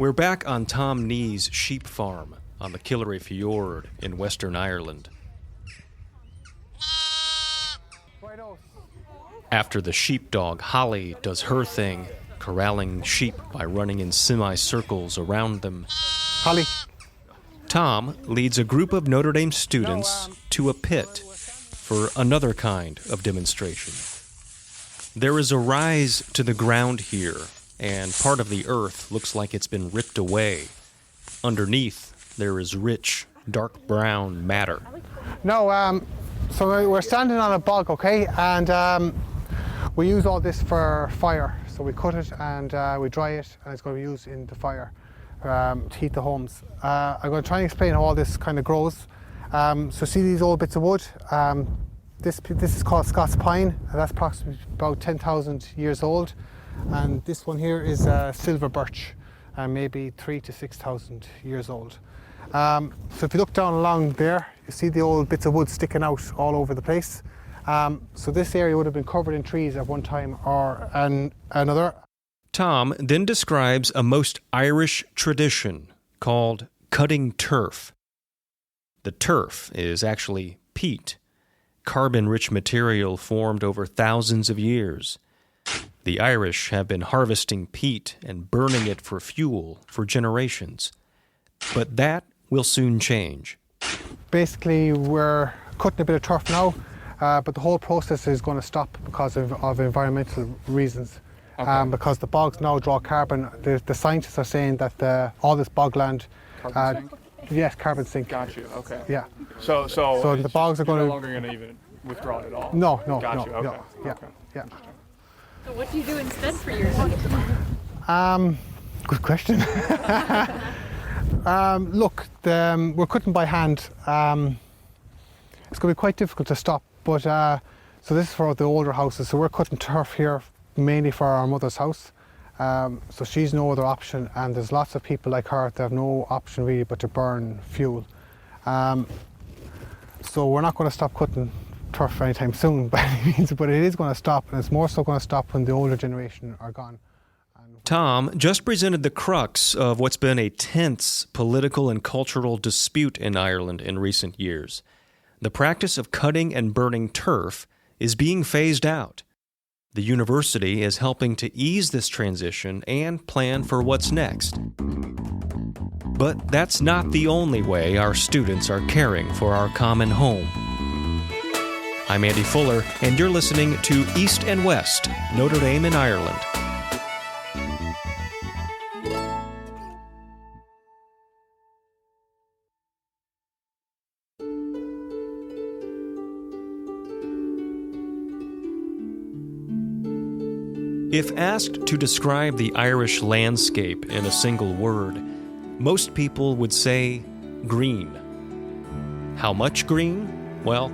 We're back on Tom Nee's sheep farm on the Killary Fjord in Western Ireland. After the sheepdog Holly does her thing, corralling sheep by running in semicircles around them, Holly. Tom leads a group of Notre Dame students to a pit for another kind of demonstration. There is a rise to the ground here, and part of the earth looks like it's been ripped away. Underneath, there is rich, dark brown matter. No, so we're standing on a bog, okay? And we use all this for fire. So we cut it and we dry it, and it's going to be used in the fire to heat the homes. I'm going to try and explain how all this kind of grows. So see these old bits of wood? This is called Scots pine, and that's approximately about 10,000 years old. And this one here is silver birch, maybe 3,000 to 6,000 years old. So if you look down along there, you see the old bits of wood sticking out all over the place. So this area would have been covered in trees at one time or another. Tom then describes a most Irish tradition called cutting turf. The turf is actually peat, carbon-rich material formed over thousands of years. The Irish have been harvesting peat and burning it for fuel for generations. But that will soon change. Basically, we're cutting a bit of turf now, but the whole process is going to stop because of environmental reasons. Okay. Because the bogs now draw carbon. The scientists are saying that all this bogland... Carbon sink? Yes, carbon sink. Got you, okay. Yeah. So the bogs are going to... to... no longer going to even withdraw it at all? No, Got you, okay. no. Yeah, okay. Yeah. So what do you do instead for your sheep? Good question. Look, we're cutting by hand. It's going to be quite difficult to stop, but so this is for the older houses. So we're cutting turf here mainly for our mother's house. So she's no other option, and there's lots of people like her that have no option really but to burn fuel. So we're not going to stop cutting turf anytime soon by any means, but it is going to stop, and it's more so going to stop when the older generation are gone. Tom just presented the crux of what's been a tense political and cultural dispute in Ireland in recent years. The practice of cutting and burning turf is being phased out. The university is helping to ease this transition and plan for what's next. But that's not the only way our students are caring for our common home. I'm Andy Fuller, and you're listening to East and West, Notre Dame in Ireland. If asked to describe the Irish landscape in a single word, most people would say green. How much green? Well,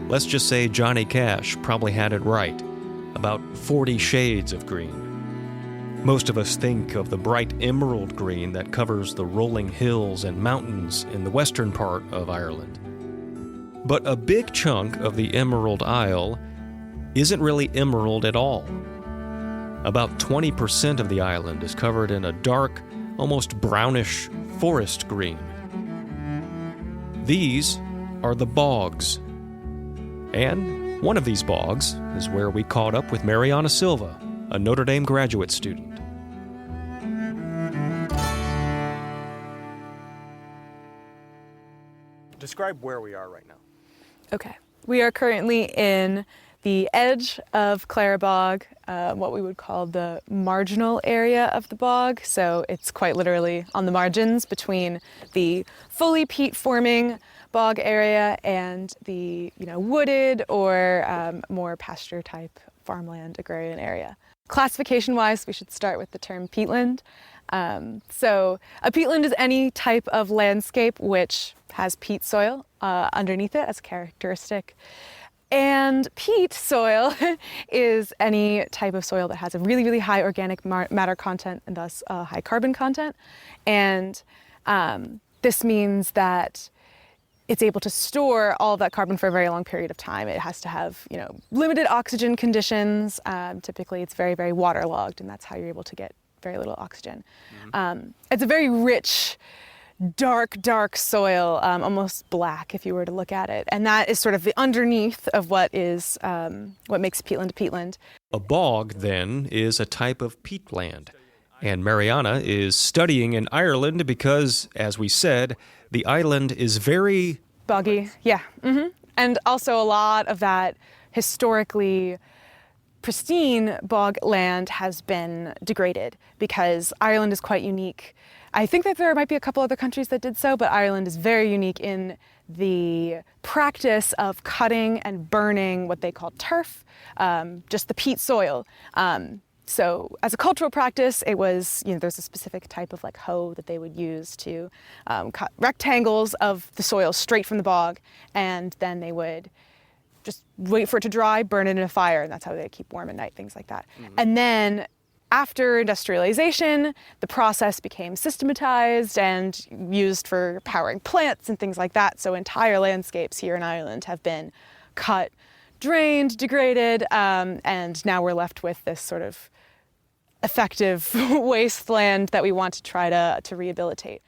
let's just say Johnny Cash probably had it right. About 40 shades of green. Most of us think of the bright emerald green that covers the rolling hills and mountains in the western part of Ireland. But a big chunk of the Emerald Isle isn't really emerald at all. About 20% of the island is covered in a dark, almost brownish forest green. These are the bogs. And one of these bogs is where we caught up with Mariana Silva, a Notre Dame graduate student. Describe where we are right now. Okay. We are currently in the edge of Clara Bog, what we would call the marginal area of the bog. So it's quite literally on the margins between the fully peat-forming bog area and the wooded or more pasture-type farmland agrarian area. Classification-wise, we should start with the term peatland. So a peatland is any type of landscape which has peat soil underneath it as a characteristic. And peat soil is any type of soil that has a really, really high organic matter content and thus high carbon content. And this means that it's able to store all of that carbon for a very long period of time. It has to have, limited oxygen conditions. Typically, it's very, very waterlogged, and that's how you're able to get very little oxygen. It's a very rich, dark soil, almost black if you were to look at it. And that is sort of the underneath of what makes peatland peatland. A bog, then, is a type of peatland. And Mariana is studying in Ireland because, as we said, the island is very... boggy, yeah. And also a lot of that historically pristine bog land has been degraded because Ireland is quite unique. I think that there might be a couple other countries that did so, but Ireland is very unique in the practice of cutting and burning what they call turf, just the peat soil. So as a cultural practice, it was, there's a specific type of like hoe that they would use to cut rectangles of the soil straight from the bog, and then they would just wait for it to dry, burn it in a fire, and that's how they keep warm at night, things like that. And then after industrialization, the process became systematized and used for powering plants and things like that. So entire landscapes here in Ireland have been cut, drained, degraded, and now we're left with this sort of effective wasteland that we want to try to rehabilitate.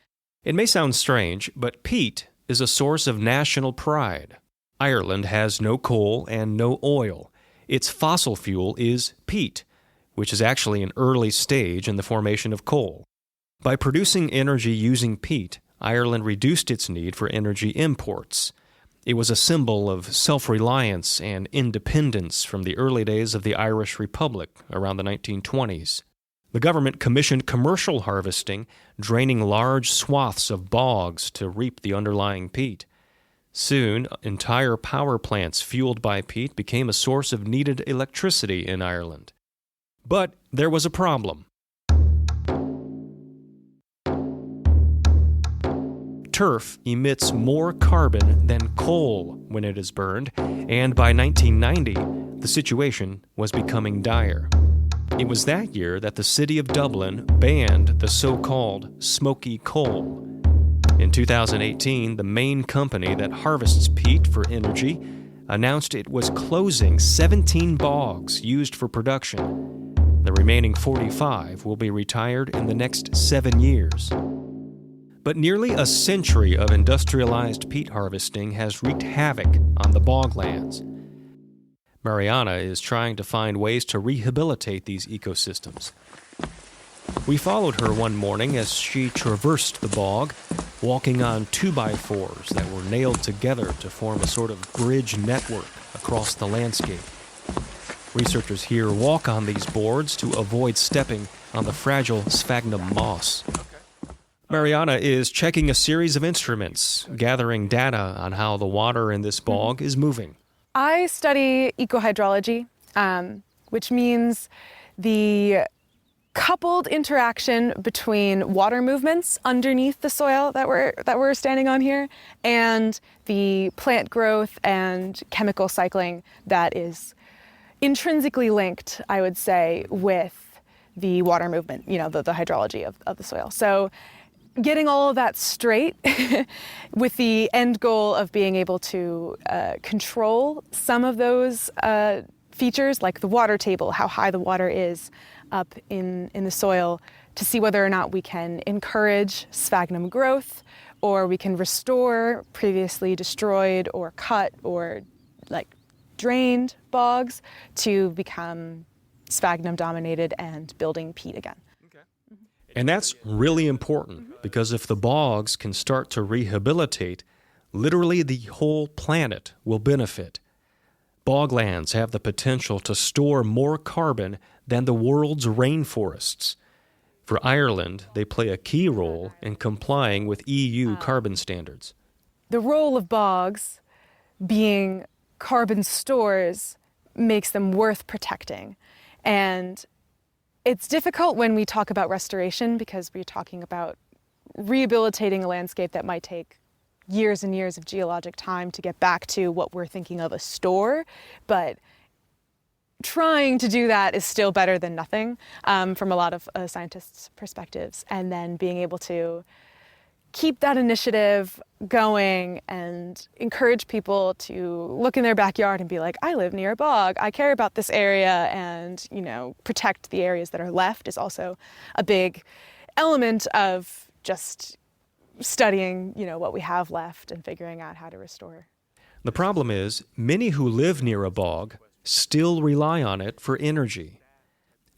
It may sound strange, but peat is a source of national pride. Ireland has no coal and no oil. Its fossil fuel is peat, which is actually an early stage in the formation of coal. By producing energy using peat, Ireland reduced its need for energy imports. It was a symbol of self-reliance and independence from the early days of the Irish Republic around the 1920s. The government commissioned commercial harvesting, draining large swaths of bogs to reap the underlying peat. Soon, entire power plants fueled by peat became a source of needed electricity in Ireland. But there was a problem. Turf emits more carbon than coal when it is burned, and by 1990, the situation was becoming dire. It was that year that the city of Dublin banned the so-called smoky coal. In 2018, the main company that harvests peat for energy announced it was closing 17 bogs used for production. The remaining 45 will be retired in the next 7 years. But nearly a century of industrialized peat harvesting has wreaked havoc on the boglands. Mariana is trying to find ways to rehabilitate these ecosystems. We followed her one morning as she traversed the bog, walking on 2x4s that were nailed together to form a sort of bridge network across the landscape. Researchers here walk on these boards to avoid stepping on the fragile sphagnum moss. Mariana is checking a series of instruments, gathering data on how the water in this bog is moving. I study ecohydrology, which means the coupled interaction between water movements underneath the soil that we're standing on here and the plant growth and chemical cycling that is intrinsically linked, I would say, with the water movement, the hydrology of the soil. So getting all of that straight with the end goal of being able to control some of those features, like the water table, how high the water is up in the soil, to see whether or not we can encourage sphagnum growth, or we can restore previously destroyed or cut or drained bogs to become sphagnum dominated and building peat again. And that's really important, because if the bogs can start to rehabilitate, literally the whole planet will benefit. Boglands have the potential to store more carbon than the world's rainforests. For Ireland, they play a key role in complying with EU carbon standards. The role of bogs being carbon stores makes them worth protecting. And it's difficult when we talk about restoration, because we're talking about rehabilitating a landscape that might take years and years of geologic time to get back to what we're thinking of a store. But trying to do that is still better than nothing from a lot of scientists' perspectives. And then being able to keep that initiative going and encourage people to look in their backyard and be like, I live near a bog, I care about this area, and, you know, protect the areas that are left is also a big element of just studying, you know, what we have left and figuring out how to restore. The problem is, many who live near a bog still rely on it for energy.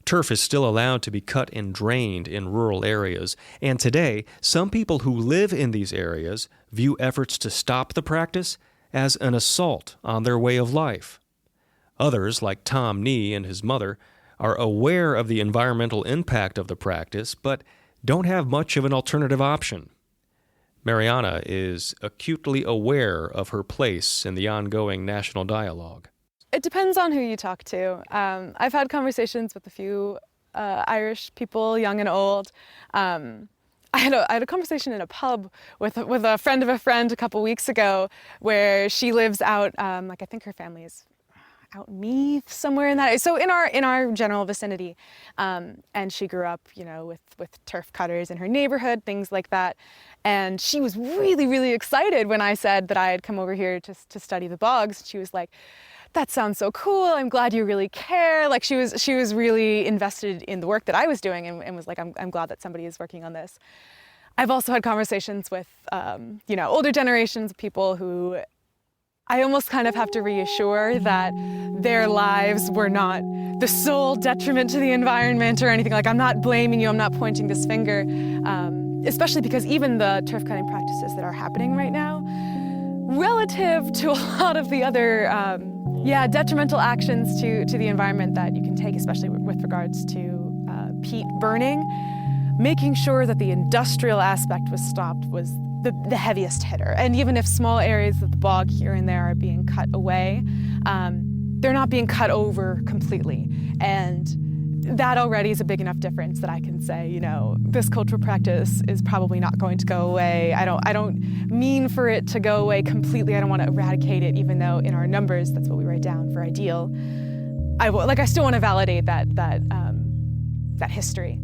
Turf is still allowed to be cut and drained in rural areas, and today, some people who live in these areas view efforts to stop the practice as an assault on their way of life. Others, like Tom Nee and his mother, are aware of the environmental impact of the practice, but don't have much of an alternative option. Mariana is acutely aware of her place in the ongoing national dialogue. It depends on who you talk to. I've had conversations with a few Irish people, young and old. I had a conversation in a pub with a friend of a friend a couple weeks ago, where she lives out, I think her family is out Meath, somewhere in that. So in our general vicinity, and she grew up, you know, with turf cutters in her neighborhood, things like that. And she was really, really excited when I said that I had come over here to study the bogs. She was like, that sounds so cool. I'm glad you really care. Like she was really invested in the work that I was doing, and was like, I'm glad that somebody is working on this. I've also had conversations with, you know, older generations of people who I almost kind of have to reassure that their lives were not the sole detriment to the environment or anything. Like, I'm not blaming you, I'm not pointing this finger, especially because even the turf cutting practices that are happening right now, relative to a lot of the other detrimental actions to the environment that you can take, especially with regards to peat burning, making sure that the industrial aspect was stopped was the heaviest hitter. And even if small areas of the bog here and there are being cut away, they're not being cut over completely. And that already is a big enough difference that I can say, you know, this cultural practice is probably not going to go away. I don't mean for it to go away completely. I don't want to eradicate it, even though in our numbers, that's what we write down for ideal. I still want to validate that history.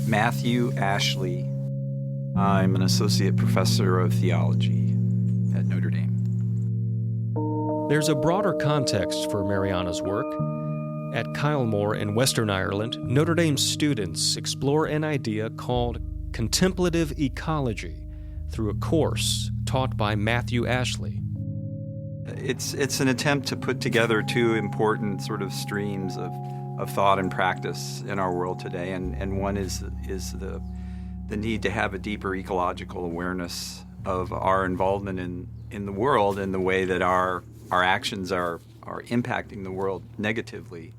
Matthew Ashley. I'm an associate professor of theology at Notre Dame. There's a broader context for Mariana's work. At Kylemore in Western Ireland, Notre Dame students explore an idea called contemplative ecology through a course taught by Matthew Ashley. It's an attempt to put together two important sort of streams of thought and practice in our world today, and one is the need to have a deeper ecological awareness of our involvement in the world and the way that our actions are impacting the world negatively.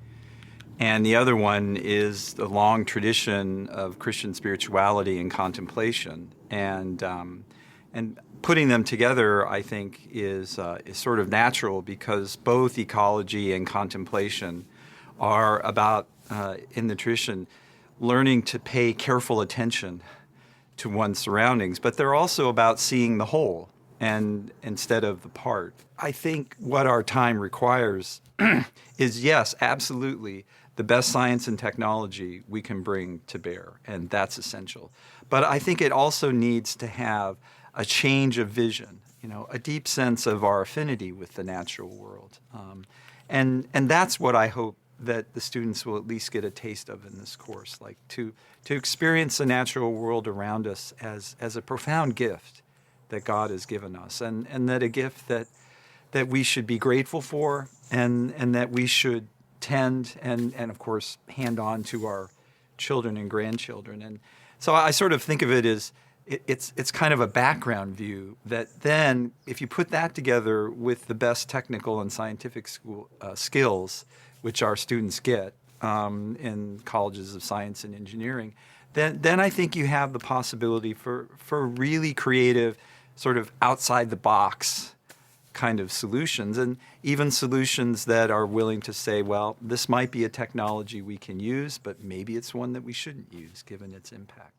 And the other one is the long tradition of Christian spirituality and contemplation, and putting them together, I think, is sort of natural, because both ecology and contemplation are about, in the tradition, learning to pay careful attention to one's surroundings, but they're also about seeing the whole and instead of the part. I think what our time requires is, yes, absolutely, the best science and technology we can bring to bear, and that's essential. But I think it also needs to have a change of vision, you know, a deep sense of our affinity with the natural world. And that's what I hope that the students will at least get a taste of in this course, like to experience the natural world around us as a profound gift that God has given us, and that a gift that we should be grateful for, and that we should tend and of course hand on to our children and grandchildren. And so I sort of think of it as it's kind of a background view that then, if you put that together with the best technical and scientific skills which our students get in colleges of science and engineering, then I think you have the possibility for really creative, sort of outside the box kind of solutions, and even solutions that are willing to say, well, this might be a technology we can use, but maybe it's one that we shouldn't use given its impact.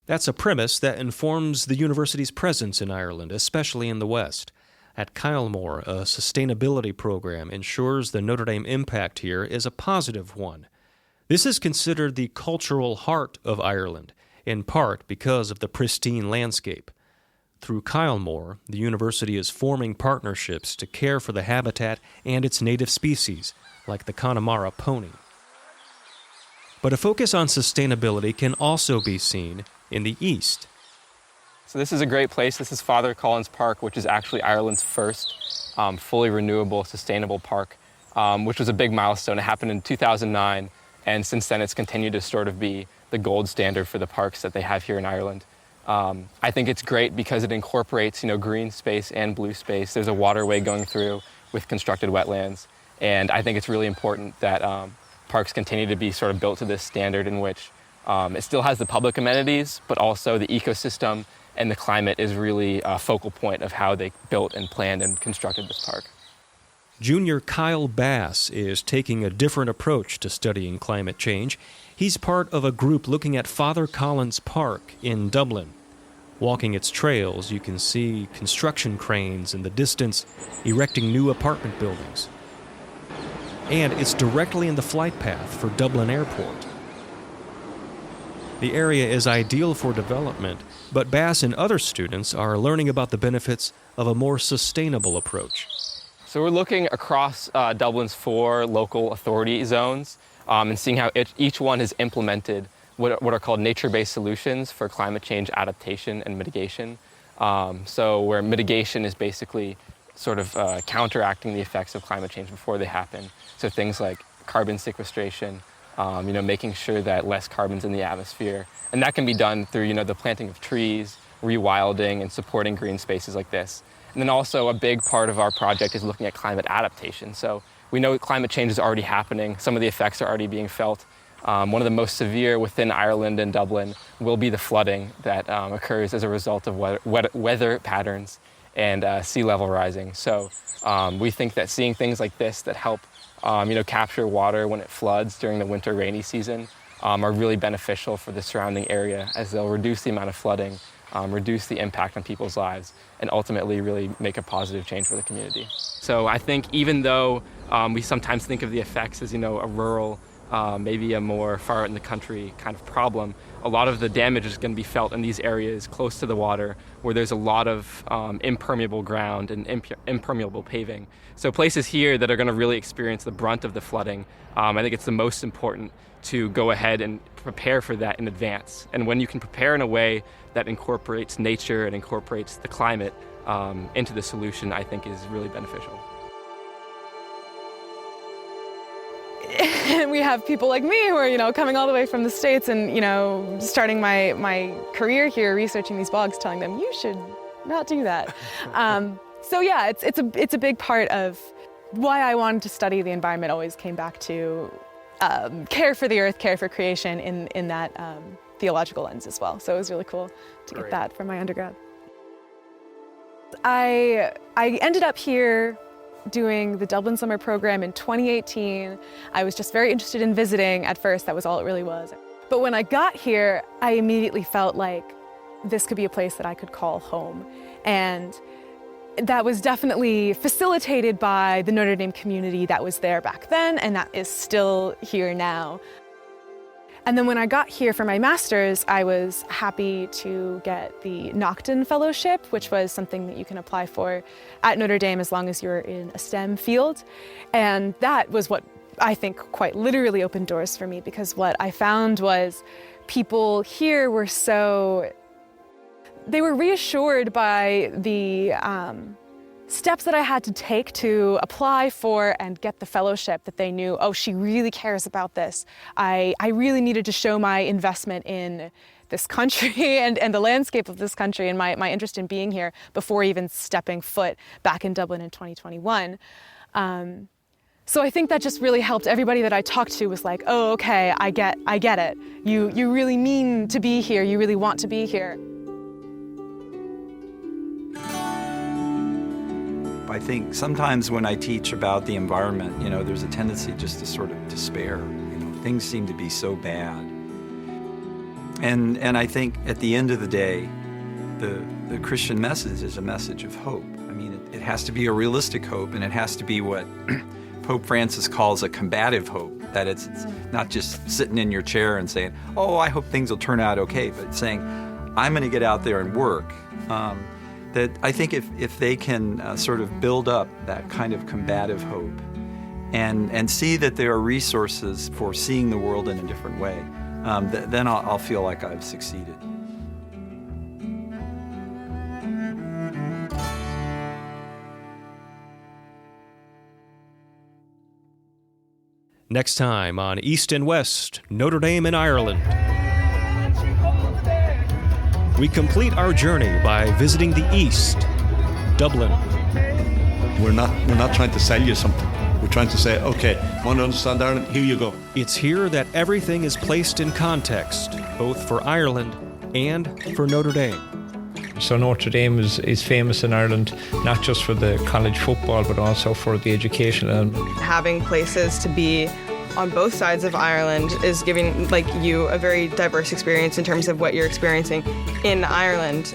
That's a premise that informs the university's presence in Ireland, especially in the West. At Kylemore, a sustainability program ensures the Notre Dame impact here is a positive one. This is considered the cultural heart of Ireland, in part because of the pristine landscape. Through Kylemore, the university is forming partnerships to care for the habitat and its native species, like the Connemara pony. But a focus on sustainability can also be seen in the east. So this is a great place. This is Father Collins Park, which is actually Ireland's first fully renewable, sustainable park, which was a big milestone. It happened in 2009, and since then it's continued to sort of be the gold standard for the parks that they have here in Ireland. I think it's great because it incorporates, green space and blue space. There's a waterway going through with constructed wetlands, and I think it's really important that parks continue to be sort of built to this standard in which it still has the public amenities, but also the ecosystem and the climate is really a focal point of how they built and planned and constructed this park. Junior Kyle Bass is taking a different approach to studying climate change. He's part of a group looking at Father Collins Park in Dublin. Walking its trails, you can see construction cranes in the distance erecting new apartment buildings. And it's directly in the flight path for Dublin Airport. The area is ideal for development, but Bass and other students are learning about the benefits of a more sustainable approach. So we're looking across Dublin's 4 local authority zones and seeing how each one has implemented what are called nature-based solutions for climate change adaptation and mitigation. So where mitigation is basically sort of counteracting the effects of climate change before they happen. So things like carbon sequestration, making sure that less carbon's in the atmosphere. And that can be done through, the planting of trees, rewilding, and supporting green spaces like this. And then also a big part of our project is looking at climate adaptation. So we know climate change is already happening. Some of the effects are already being felt. One of the most severe within Ireland and Dublin will be the flooding that occurs as a result of weather patterns and sea level rising. So we think that seeing things like this that help capture water when it floods during the winter rainy season are really beneficial for the surrounding area, as they'll reduce the amount of flooding, reduce the impact on people's lives, and ultimately really make a positive change for the community. So I think even though we sometimes think of the effects as, a rural, maybe a more far out in the country kind of problem, a lot of the damage is going to be felt in these areas close to the water where there's a lot of impermeable ground and impermeable paving. So places here that are going to really experience the brunt of the flooding, I think it's the most important to go ahead and prepare for that in advance. And when you can prepare in a way that incorporates nature and incorporates the climate into the solution, I think is really beneficial. And we have people like me who are, coming all the way from the States and, starting my career here researching these bogs, telling them, you should not do that. So yeah, it's a big part of why I wanted to study the environment. Always came back to care for the earth, care for creation in that theological lens as well. So it was really cool to get that from my undergrad. I ended up here doing the Dublin Summer Program in 2018. I was just very interested in visiting at first. That was all it really was. But when I got here, I immediately felt like this could be a place that I could call home. And that was definitely facilitated by the Notre Dame community that was there back then, and that is still here now. And then when I got here for my master's, I was happy to get the Naughton Fellowship, which was something that you can apply for at Notre Dame as long as you're in a STEM field. And that was what I think quite literally opened doors for me, because what I found was people here were they were reassured by the steps that I had to take to apply for and get the fellowship, that they knew, oh, she really cares about this. I really needed to show my investment in this country and the landscape of this country and my interest in being here before even stepping foot back in Dublin in 2021. So I think that just really helped. Everybody that I talked to was like, oh, okay, I get it. You really mean to be here. You really want to be here. I think sometimes when I teach about the environment, there's a tendency just to sort of despair. Things seem to be so bad. And I think at the end of the day, the Christian message is a message of hope. I mean, it has to be a realistic hope, and it has to be what Pope Francis calls a combative hope, that it's not just sitting in your chair and saying, oh, I hope things will turn out okay, but saying, I'm going to get out there and work. That I think if they can sort of build up that kind of combative hope and see that there are resources for seeing the world in a different way, then I'll feel like I've succeeded. Next time on East and West, Notre Dame in Ireland. We complete our journey by visiting the East, Dublin. We're not trying to sell you something. We're trying to say, okay, want to understand Ireland? Here you go. It's here that everything is placed in context, both for Ireland and for Notre Dame. So Notre Dame is famous in Ireland, not just for the college football, but also for the education element. Having places to be on both sides of Ireland is giving you a very diverse experience in terms of what you're experiencing in Ireland.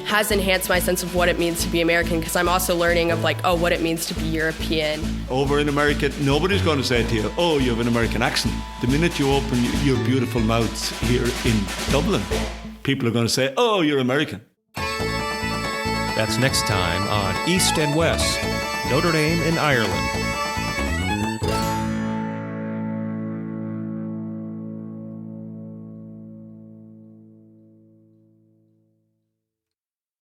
Has enhanced my sense of what it means to be American, because I'm also learning of what it means to be European. Over in America, nobody's going to say to you, oh, you have an American accent. The minute you open your beautiful mouths here in Dublin, people are going to say, oh, you're American. That's next time on East and West, Notre Dame in Ireland.